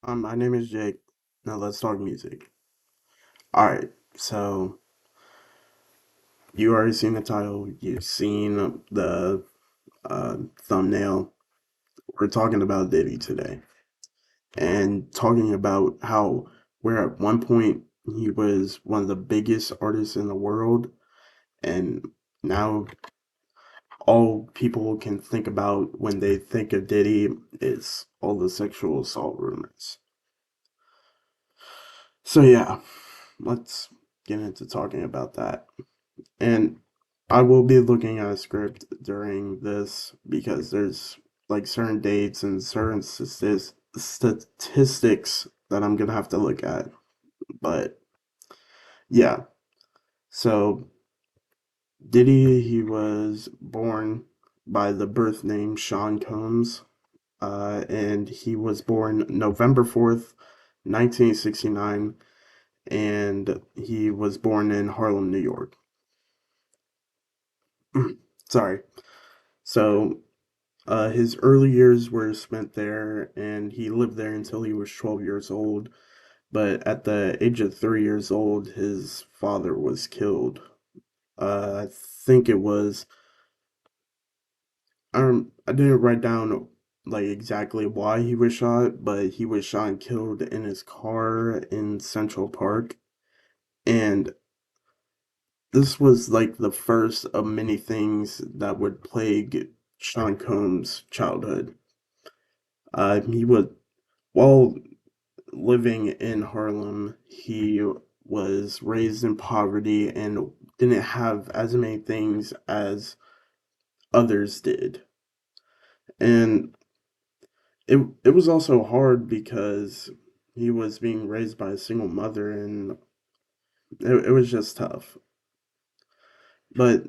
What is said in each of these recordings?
My name is Jake. Now let's talk music. Alright, so you already seen the title, you've seen the thumbnail. We're talking about Diddy today. And talking about how, where at one point he was one of the biggest artists in the world, and now all people can think about when they think of Diddy is all the sexual assault rumors. So, yeah, let's get into talking about that. And I will be looking at a script during this because there's like certain dates and certain statistics that I'm gonna have to look at. But yeah, so Diddy, he was born by the birth name Sean Combs, and he was born November 4th, 1969, and he was born in Harlem, New York. Sorry. So his early years were spent there, and he lived there until he was 12 years old. But at the age of 3 years old, his father was killed. I think it was, I didn't write down like exactly why he was shot, but he was shot and killed in his car in Central Park. And this was like the first of many things that would plague Sean Combs' childhood. He was, while living in Harlem, he was raised in poverty and didn't have as many things as others did. And it was also hard because he was being raised by a single mother, and it was just tough. But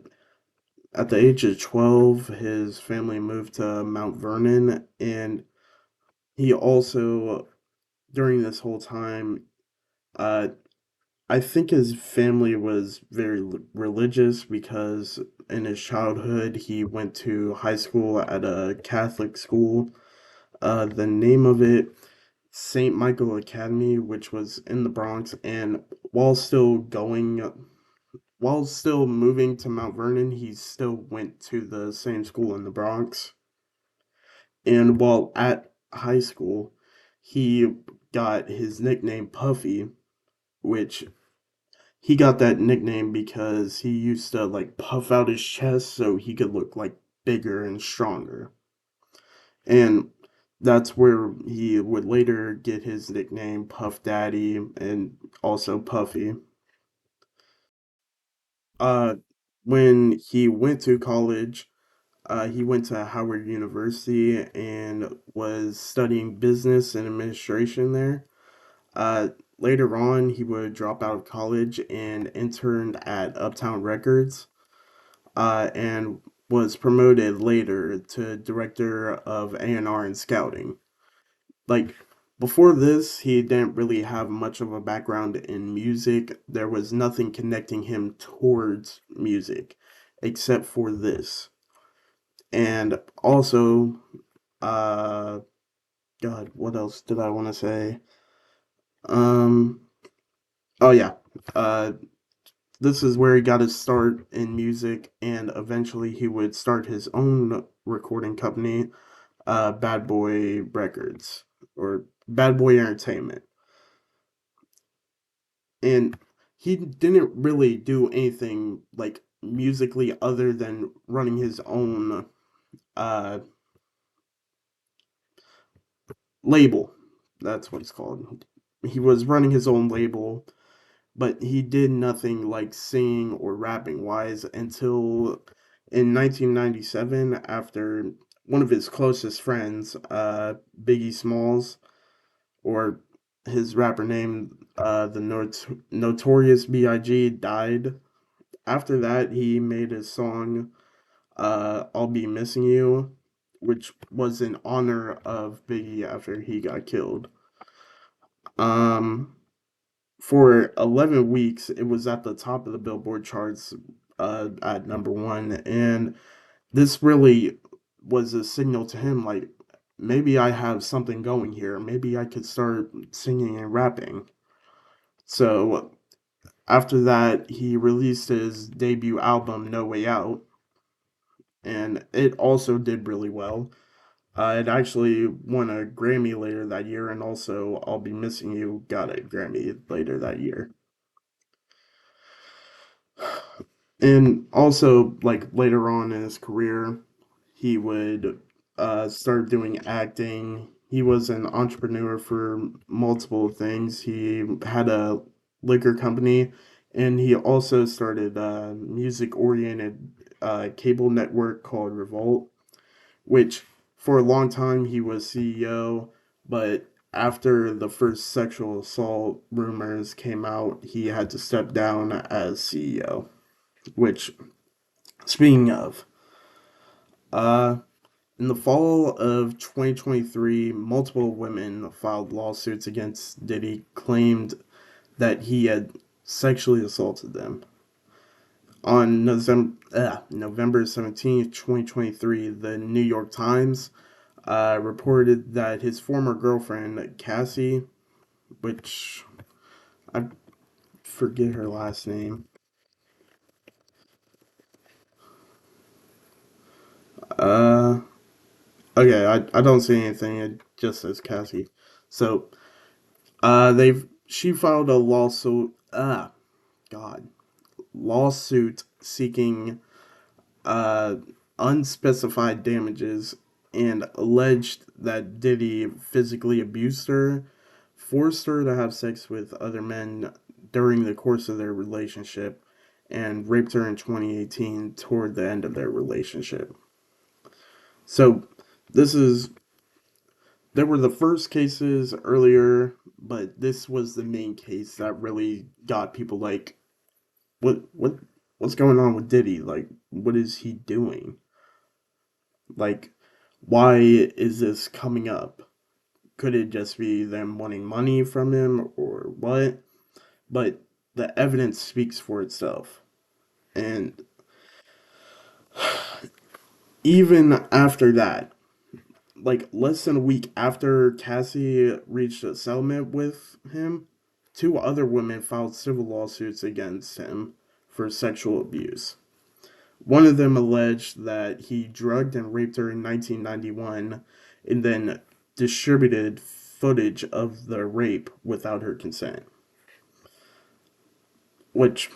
at the age of 12, his family moved to Mount Vernon, and he also, during this whole time, uh, I think his family was very religious because in his childhood he went to high school at a Catholic school. The name of it, St. Michael Academy, which was in the Bronx. And while still going, while still moving to Mount Vernon, he still went to the same school in the Bronx. And while at high school, he got his nickname Puffy, which he got that nickname because he used to like puff out his chest so he could look like bigger and stronger. And that's where he would later get his nickname Puff Daddy and also Puffy. Uh when he went to college, he went to Howard University and was studying business and administration there. Uh Later on, he would drop out of college and interned at Uptown Records, and was promoted later to director of A&R and scouting. Like, before this, he didn't really have much of a background in music. There was nothing connecting him towards music except for this. And also, uh, God, what else did I want to say? Um, oh yeah, uh, this is where he got his start in music, and eventually he would start his own recording company, Bad Boy Records, or Bad Boy Entertainment. And he didn't really do anything like musically other than running his own uh, label. That's what it's called. He was running his own label, but he did nothing like singing or rapping wise until in 1997, after one of his closest friends, Biggie Smalls, or his rapper name, the Notorious B.I.G., died. After that, he made his song, I'll Be Missing You, which was in honor of Biggie after he got killed. Um, for 11 weeks, it was at the top of the Billboard charts, at number one. And this really was a signal to him, like, maybe I have something going here. Maybe I could start singing and rapping. So after that, he released his debut album, No Way Out, and it also did really well. It actually won a Grammy later that year, and also I'll Be Missing You got a Grammy later that year. And also, like later on in his career, he would start doing acting. He was an entrepreneur for multiple things. He had a liquor company, and he also started a music-oriented cable network called Revolt, which for a long time he was CEO, but after the first sexual assault rumors came out, he had to step down as CEO. Which, speaking of, uh, in the fall of 2023, multiple women filed lawsuits against Diddy, claimed that he had sexually assaulted them. On November 17th, 2023, the New York Times reported that his former girlfriend, Cassie, which I forget her last name, uh, okay, I don't see anything, it just says Cassie. So, they've she filed a lawsuit. God, lawsuit seeking uh unspecified damages and alleged that Diddy physically abused her, forced her to have sex with other men during the course of their relationship, and raped her in 2018 toward the end of their relationship. So, this is there were the first cases earlier, but this was the main case that really got people like, what what's going on with Diddy? Like, what is he doing? Like, why is this coming up? Could it just be them wanting money from him or what? But the evidence speaks for itself. And even after that, like less than a week after Cassie reached a settlement with him, two other women filed civil lawsuits against him for sexual abuse. One of them alleged that he drugged and raped her in 1991 and then distributed footage of the rape without her consent, which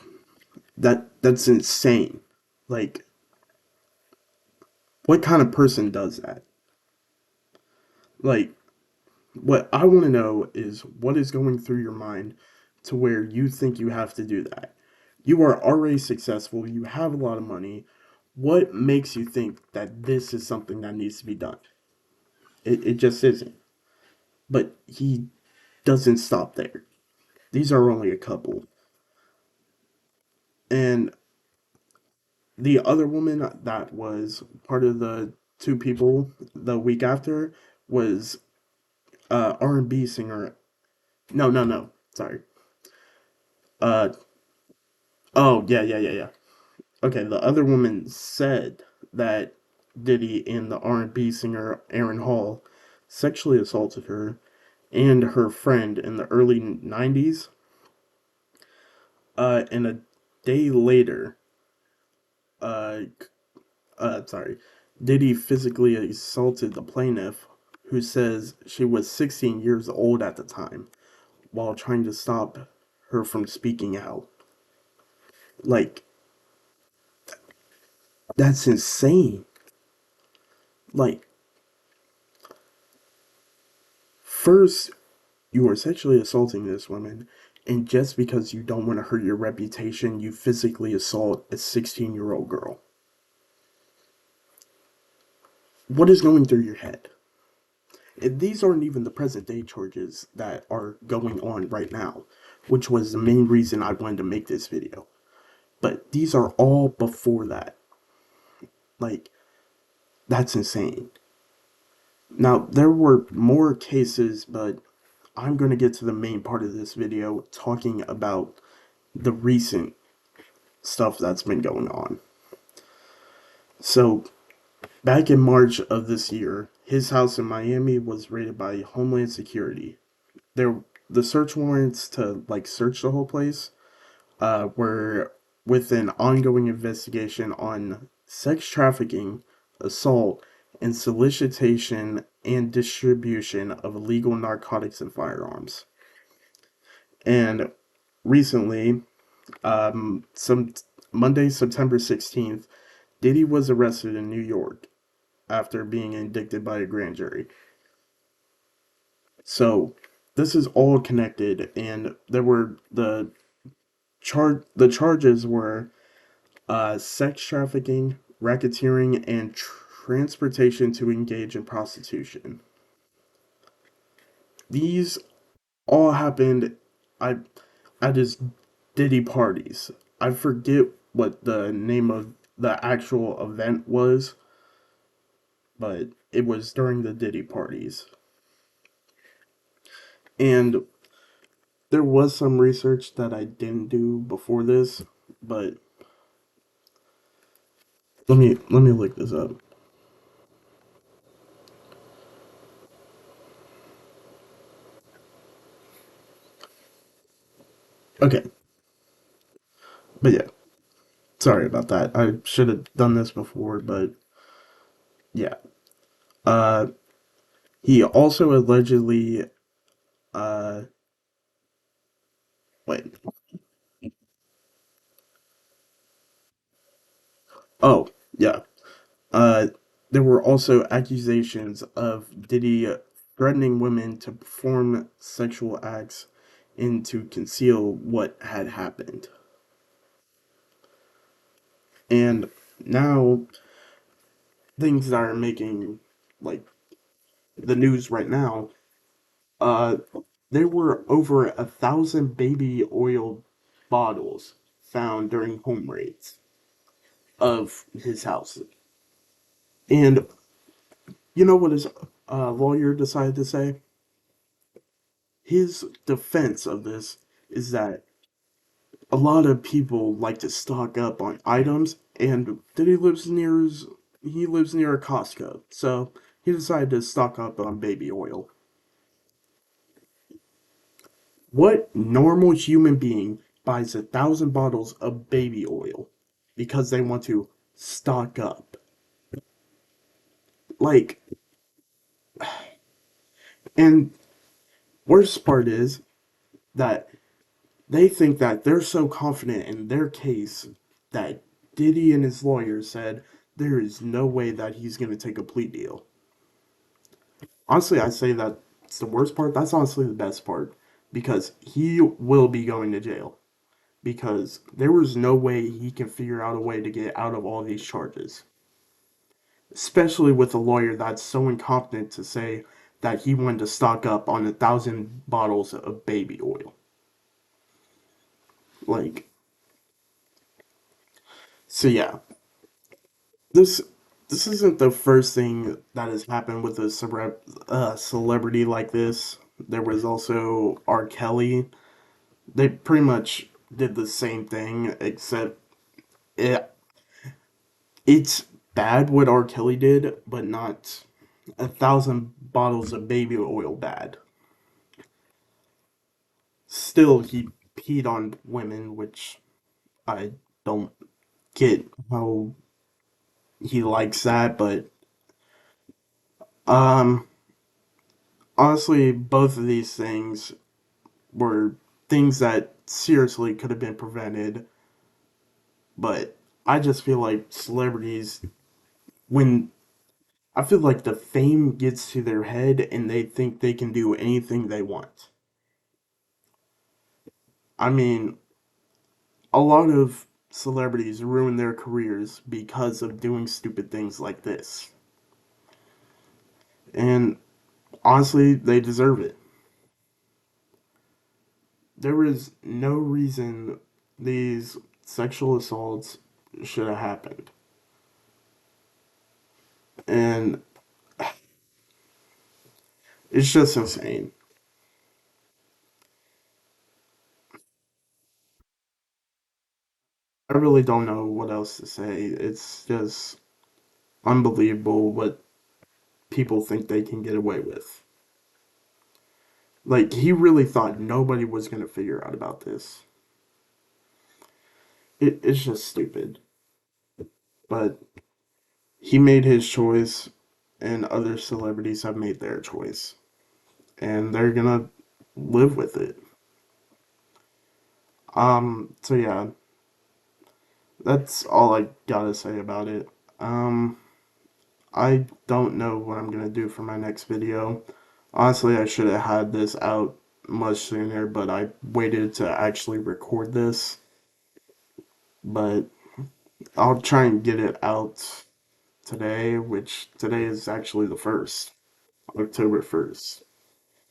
that's insane. Like, what kind of person does that? Like, what I want to know is what is going through your mind to where you think you have to do that. You are already successful, you have a lot of money. What makes you think that this is something that needs to be done? It just isn't. But he doesn't stop there. These are only a couple. And the other woman that was part of the two people the week after was R&B singer. No, no, no. Sorry. Uh oh, yeah. Okay, the other woman said that Diddy and the R&B singer Aaron Hall sexually assaulted her and her friend in the early 90s. And a day later, uh, sorry, Diddy physically assaulted the plaintiff, who says she was 16 years old at the time, while trying to stop her from speaking out. Like, that's insane. Like, first, you are sexually assaulting this woman, and just because you don't want to hurt your reputation, you physically assault a 16-year-old girl. What is going through your head? And these aren't even the present day charges that are going on right now, which was the main reason I wanted to make this video. But these are all before that. Like, that's insane. Now, there were more cases, but I'm going to get to the main part of this video talking about the recent stuff that's been going on. So, back in March of this year, his house in Miami was raided by Homeland Security. There, the search warrants to like search the whole place were with an ongoing investigation on sex trafficking, assault, and solicitation and distribution of illegal narcotics and firearms. And recently, some Monday, September 16th, Diddy was arrested in New York after being indicted by a grand jury. So this is all connected, and there were the charges were sex trafficking, racketeering, and transportation to engage in prostitution. These all happened I at his Diddy parties. I forget what the name of the actual event was, but it was during the Diddy parties. And there was some research that I didn't do before this, but let me look this up. Okay, but yeah, sorry about that. I should have done this before, but yeah. Uh, he also allegedly, uh, wait. Oh, yeah. Uh, there were also accusations of Diddy threatening women to perform sexual acts and to conceal what had happened. And now things that are making like the news right now, uh, there were over 1,000 baby oil bottles found during home raids of his house. And you know what his lawyer decided to say? His defense of this is that a lot of people like to stock up on items, and that he lives near a Costco, so he decided to stock up on baby oil. What normal human being buys 1,000 bottles of baby oil because they want to stock up? Like, and worst part is that they think that they're so confident in their case that Diddy and his lawyers said there is no way that he's going to take a plea deal. Honestly, I say that it's the worst part. That's honestly the best part because he will be going to jail because there was no way he can figure out a way to get out of all these charges. Especially with a lawyer that's so incompetent to say that he wanted to stock up on 1,000 bottles of baby oil. Like, so yeah, this this isn't the first thing that has happened with a celebrity like this. There was also R. Kelly. They pretty much did the same thing, except it it's bad what R. Kelly did, but not 1,000 bottles of baby oil bad. Still, he peed on women, which I don't get how he likes that, but um, honestly, both of these things were things that seriously could have been prevented, but I just feel like celebrities, when I feel like the fame gets to their head and they think they can do anything they want. I mean, a lot of celebrities ruin their careers because of doing stupid things like this. And honestly, they deserve it. There is no reason these sexual assaults should have happened. And it's just insane. I really don't know what else to say. It's just unbelievable what people think they can get away with. Like, he really thought nobody was going to figure out about this. It's just stupid. But he made his choice, and other celebrities have made their choice. And they're going to live with it. So yeah, that's all I gotta say about it. Um, I don't know what I'm gonna do for my next video. Honestly, I should have had this out much sooner, but I waited to actually record this. But I'll try and get it out today, which today is actually the 1st, October 1st.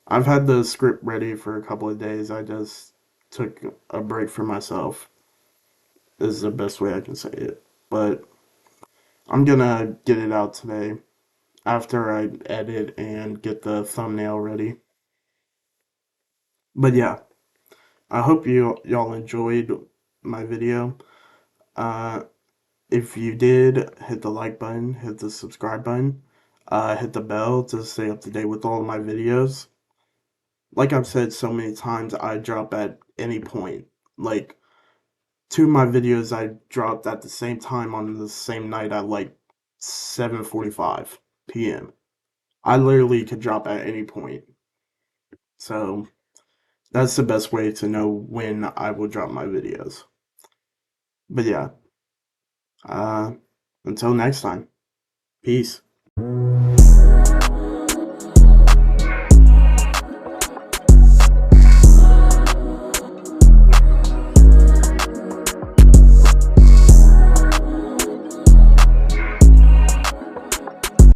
I've had the script ready for a couple of days. I just took a break for myself, is the best way I can say it. But I'm gonna get it out today after I edit and get the thumbnail ready. But yeah, I hope y'all enjoyed my video. Uh, if you did, hit the like button, hit the subscribe button, hit the bell to stay up to date with all of my videos. Like I've said so many times, I drop at any point. Like, two of my videos I dropped at the same time on the same night at like 7:45 p.m. I literally could drop at any point. So that's the best way to know when I will drop my videos. But yeah, uh, until next time, peace.